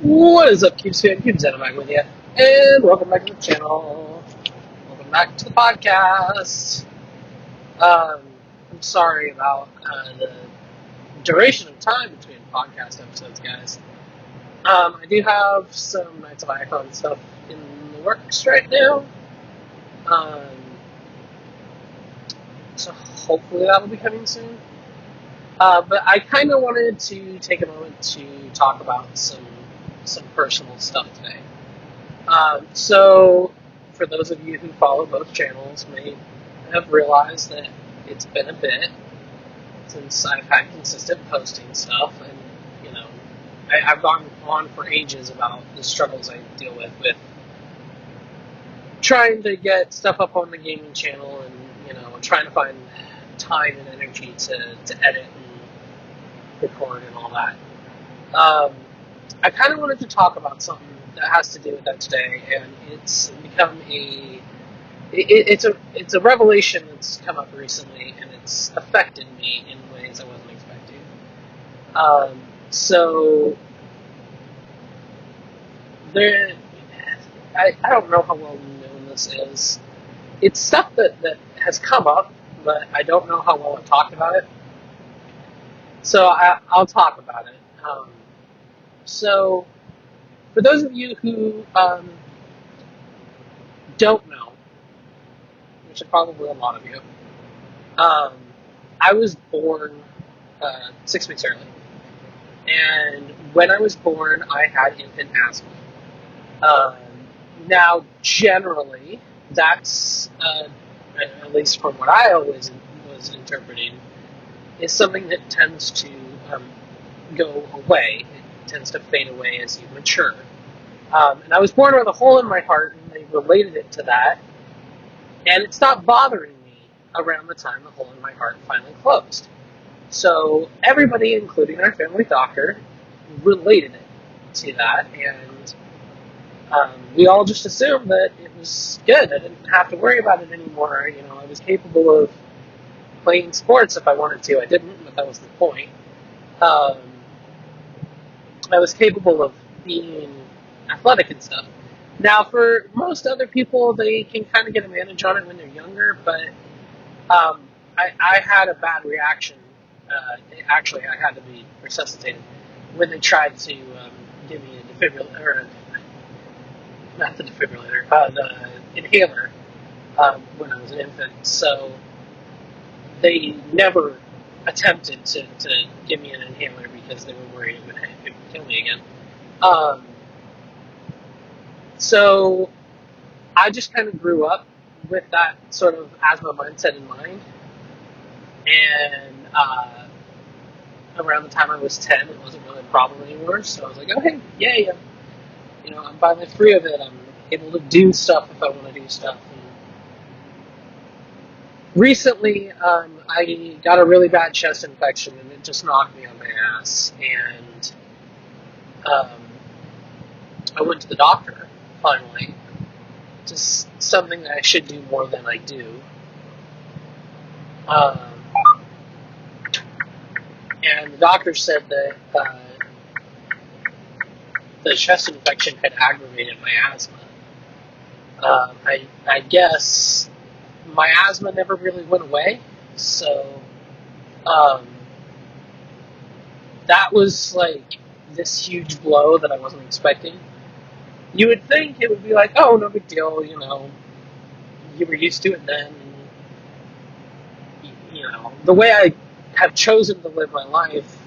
What is up, Cubes fan? Cubes back with you, and welcome back to the channel. Welcome back to the podcast. I'm sorry about the duration of time between podcast episodes, guys. I do have some Knights of Icon stuff in the works right now, um, so hopefully that'll be coming soon. But I kind of wanted to take a moment to talk about some personal stuff today. So, for those of you who follow both channels, may have realized that it's been a bit since I've had consistent posting stuff, and I've gone on for ages about the struggles I deal with trying to get stuff up on the gaming channel, and trying to find time and energy to edit and record and all that. I kind of wanted to talk about something that has to do with that today, and it's become it's a revelation that's come up recently, and it's affected me in ways I wasn't expecting. So there, I don't know how well known this is. It's stuff that has come up, but I don't know how well I've talked about it. So I'll talk about it. So, for those of you who don't know, which are probably a lot of you, I was born 6 weeks early. And when I was born, I had infant asthma. Now, generally, that's, at least from what I always was interpreting, is something that tends to go away. It tends to fade away as you mature. And I was born with a hole in my heart, and they related it to that. And it stopped bothering me around the time the hole in my heart finally closed. So everybody, including our family doctor, related it to that, and we all just assumed that it was good. I didn't have to worry about it anymore. I was capable of playing sports if I wanted to. I didn't, but that was the point. I was capable of being athletic and stuff. Now, for most other people, they can kind of get a advantage on it when they're younger, but I had a bad reaction. Actually, I had to be resuscitated when they tried to give me a defibrillator, not the defibrillator, the inhaler when I was an infant. So they never attempted to give me an inhaler because they were worried it would kill me again. So I just kind of grew up with that sort of asthma mindset in mind. And around the time I was 10, it wasn't really a problem anymore. So I was like, oh, hey, yay, I'm finally free of it. I'm able to do stuff if I want to do stuff. And recently, I got a really bad chest infection, and it just knocked me on my ass. And I went to the doctor, finally. Just something that I should do more than I do. And the doctor said that the chest infection had aggravated my asthma. I guess my asthma never really went away, so that was like this huge blow that I wasn't expecting. You would think it would be like, oh, no big deal, you were used to it then. The way I have chosen to live my life,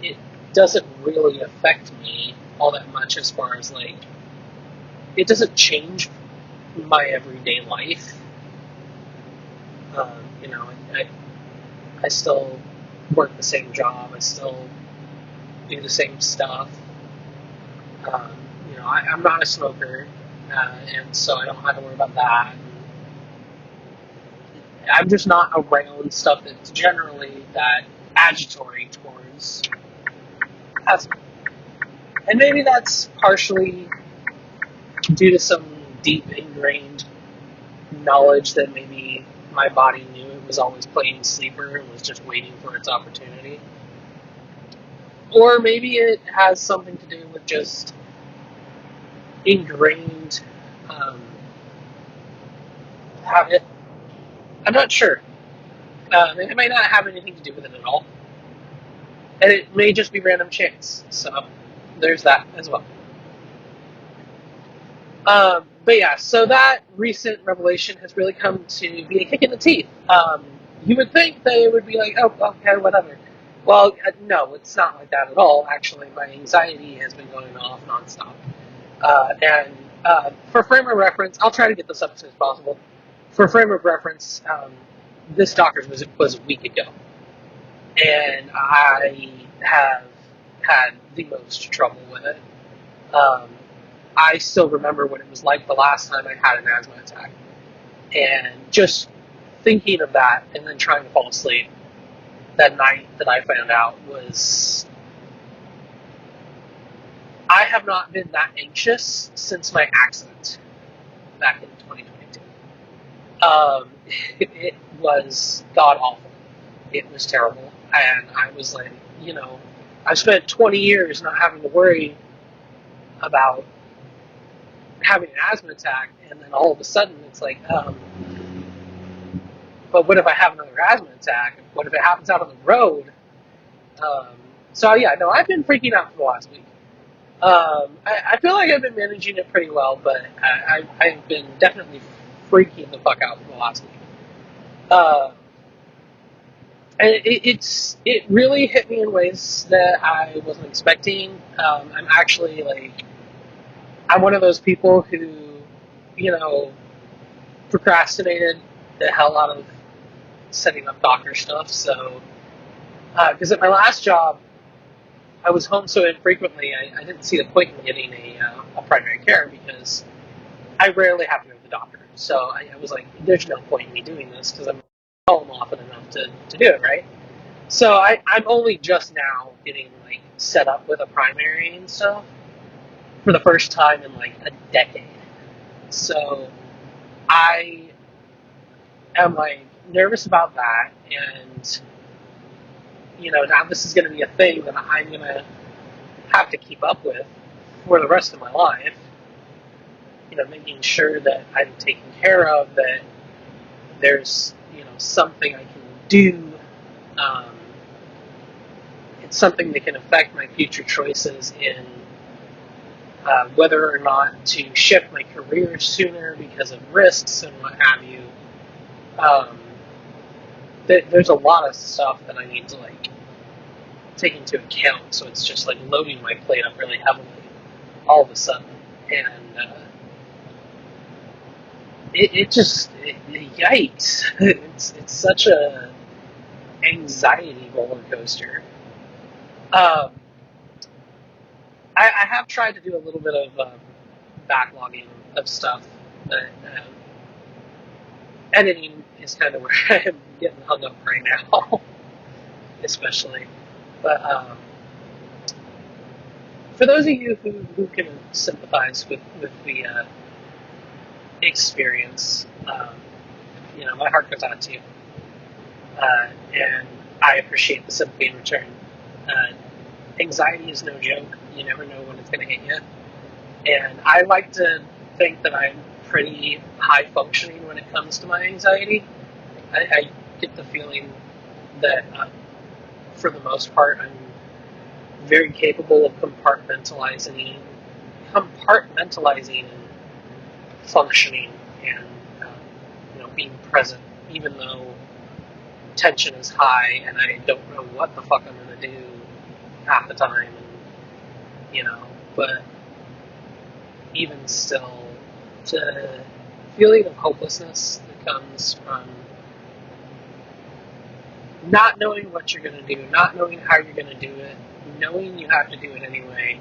it doesn't really affect me all that much as far as, it doesn't change my everyday life. I still work the same job, I still do the same stuff. I'm not a smoker, and so I don't have to worry about that. I'm just not around stuff that's generally that agitatory towards asthma. And maybe that's partially due to some deep ingrained knowledge that maybe my body knew it was always playing sleeper and was just waiting for its opportunity. Or maybe it has something to do with just ingrained um, habit. I'm not sure. It might not have anything to do with it at all. And it may just be random chance. So there's that as well. But yeah, so that recent revelation has really come to be a kick in the teeth. You would think that it would be like, oh, okay, whatever. Well, no, it's not like that at all. Actually, my anxiety has been going off nonstop. And for frame of reference, I'll try to get this up as soon as possible. For frame of reference, this doctor's visit was a week ago, and I have had the most trouble with it. Um, I still remember what it was like the last time I had an asthma attack. And just thinking of that and then trying to fall asleep that night that I found out was. I have not been that anxious since my accident back in 2022. It was god awful. It was terrible. And I was like, I spent 20 years not having to worry about having an asthma attack, and then all of a sudden it's like, but what if I have another asthma attack? What if it happens out on the road? Um, so yeah, no, I've been freaking out for the last week. I feel like I've been managing it pretty well, but I've been definitely freaking the fuck out for the last week. And it really hit me in ways that I wasn't expecting. I'm actually I'm one of those people who, procrastinated the hell out of setting up doctor stuff. So, because at my last job, I was home so infrequently, I didn't see the point in getting a primary care because I rarely have to go to the doctor. So I was like, there's no point in me doing this because I'm home often enough to do it, right? So I'm only just now getting set up with a primary and stuff for the first time in a decade. So I am nervous about that, and now this is going to be a thing that I'm going to have to keep up with for the rest of my life. Making sure that I'm taken care of, that there's something I can do. It's something that can affect my future choices in whether or not to shift my career sooner because of risks and what have you. There's a lot of stuff that I need to take into account, so it's just loading my plate up really heavily all of a sudden, and yikes! It's such a anxiety roller coaster. Um, I have tried to do a little bit of backlogging of stuff, but editing is kind of where I'm getting hung up right now, especially. But for those of you who can sympathize with the experience, my heart goes out to you. And I appreciate the sympathy in return. Anxiety is no joke. You never know when it's going to hit you. And I like to think that I'm pretty high functioning when it comes to my anxiety. I get the feeling that, for the most part, I'm very capable of compartmentalizing and functioning and being present, even though tension is high and I don't know what the fuck I'm going to do half the time, but even still, the feeling of hopelessness that comes from not knowing what you're going to do, not knowing how you're going to do it, knowing you have to do it anyway.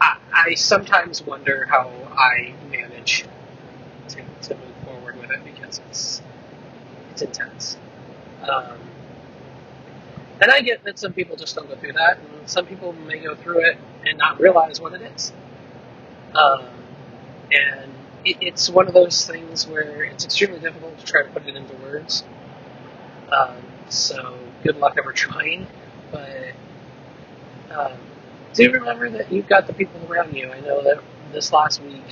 I sometimes wonder how I manage to move forward with it because it's intense. And I get that some people just don't go through that, and some people may go through it and not realize what it is. And it's one of those things where it's extremely difficult to try to put it into words. So good luck ever trying. But um, do remember that you've got the people around you. I know that this last week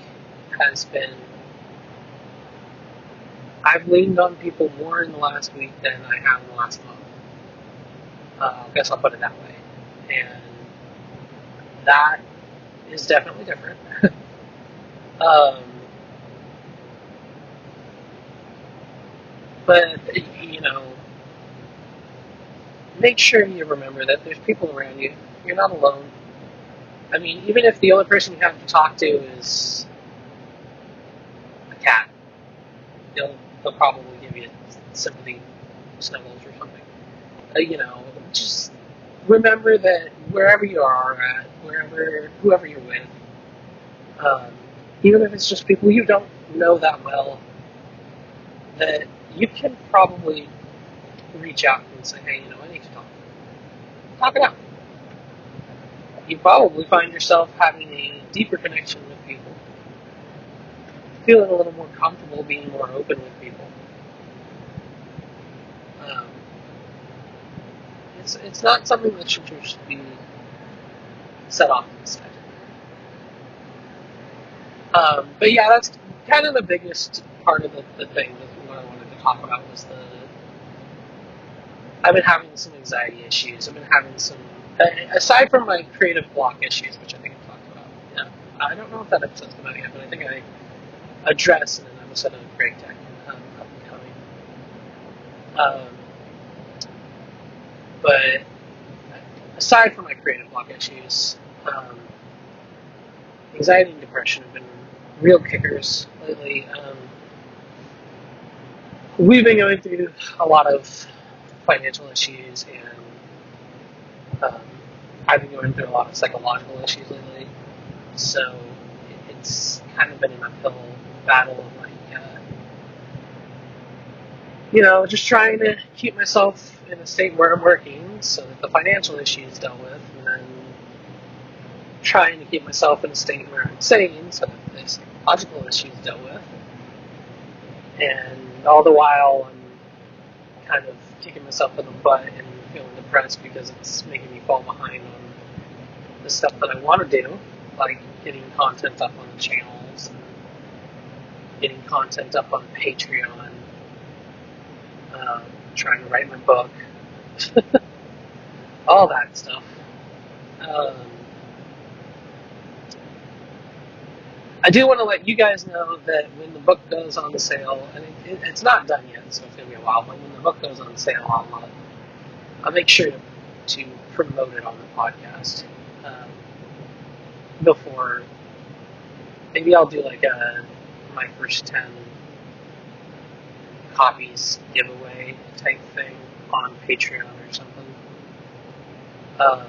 has been. I've leaned on people more in the last week than I have in the last month. I guess I'll put it that way. And that is definitely different. um, but, make sure you remember that there's people around you. You're not alone. I mean, even if the only person you have to talk to is a cat, they'll probably give you sympathy snuggles or something. Just remember that wherever you are at, whoever you're with, um, even if it's just people you don't know that well, that you can probably reach out and say, hey, I need to talk. Talk it out. You probably find yourself having a deeper connection with people, feeling a little more comfortable being more open with people. Um, it's not something that should just be set off to the side. But yeah, that's kind of the biggest part of the thing that what I wanted to talk about was I've been having some anxiety issues. I've been having some, aside from my creative block issues, which I think I've talked about. Yeah, I don't know if that episode's come out yet, but I think I address in an episode of Break Tech up and coming. But aside from my creative block issues, anxiety and depression have been real kickers lately. We've been going through a lot of financial issues, and I've been going through a lot of psychological issues lately. So it's kind of been an uphill battle of just trying to keep myself in a state where I'm working so that the financial issue is dealt with, and then trying to keep myself in a state where I'm sane so that the psychological issue is dealt with. And all the while, I'm kind of kicking myself in the butt and feeling depressed because it's making me fall behind on the stuff that I want to do, like getting content up on the channels, and getting content up on Patreon, trying to write my book, all that stuff. I do want to let you guys know that when the book goes on sale, and it's not done yet, so it's going to be a while, but when the book goes on sale, I'll make sure to promote it on the podcast before. Maybe I'll do like my first 10 copies giveaway type thing on Patreon or something. I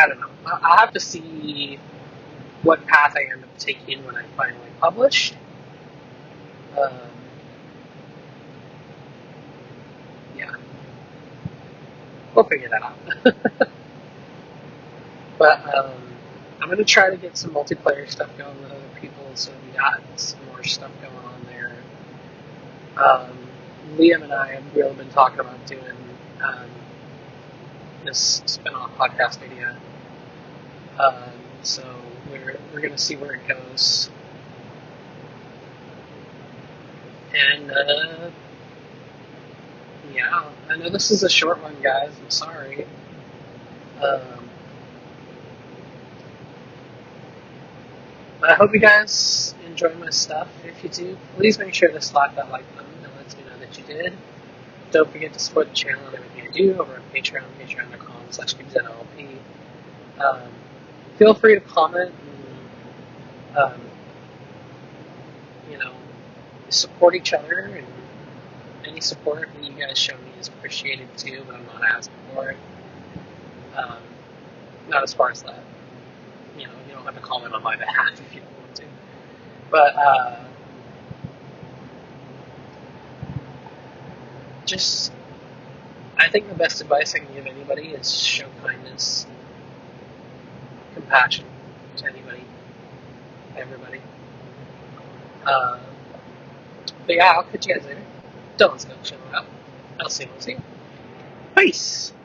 don't know. I'll have to see what path I end up taking when I finally publish. Yeah. We'll figure that out. But I'm going to try to get some multiplayer stuff going with other people, so we got some more stuff going on there. Liam and I have really been talking about doing this spin-off podcast idea. So we're going to see where it goes. And yeah, I know this is a short one, guys. I'm sorry. But I hope you guys enjoy my stuff. If you do, please make sure to slap that like button. It lets me know that you did. Don't forget to support the channel and everything I do over on Patreon, patreon.com/Xeno-Xone. Feel free to comment and, support each other, and any support that you guys show me is appreciated too, but I'm not asking for it. Not as far as that. You don't have to comment on my behalf if you don't want to. But, I think the best advice I can give anybody is show kindness, compassion to anybody, everybody. But yeah, I'll catch you guys later. Don't let's go chill out. I'll see you. Peace.